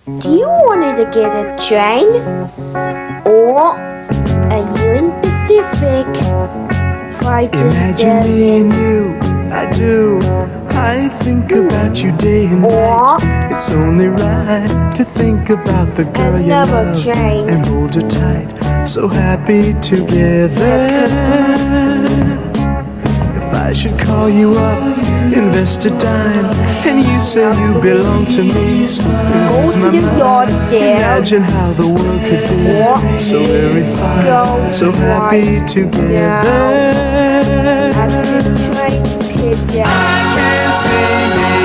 Do you wanted to get a train? Or a Union Pacific Imagine me and 527? you, I do. I think about you day and Or night. It's only right to think about the girl you another love train. and hold her tight. So happy together. If I should call you up, invest a dime, and you say you belong to me, Go lose to my the mind. yard sale. Imagine how the world could Or be so very fine, go so happy right together. at the train pigeon. I can't see me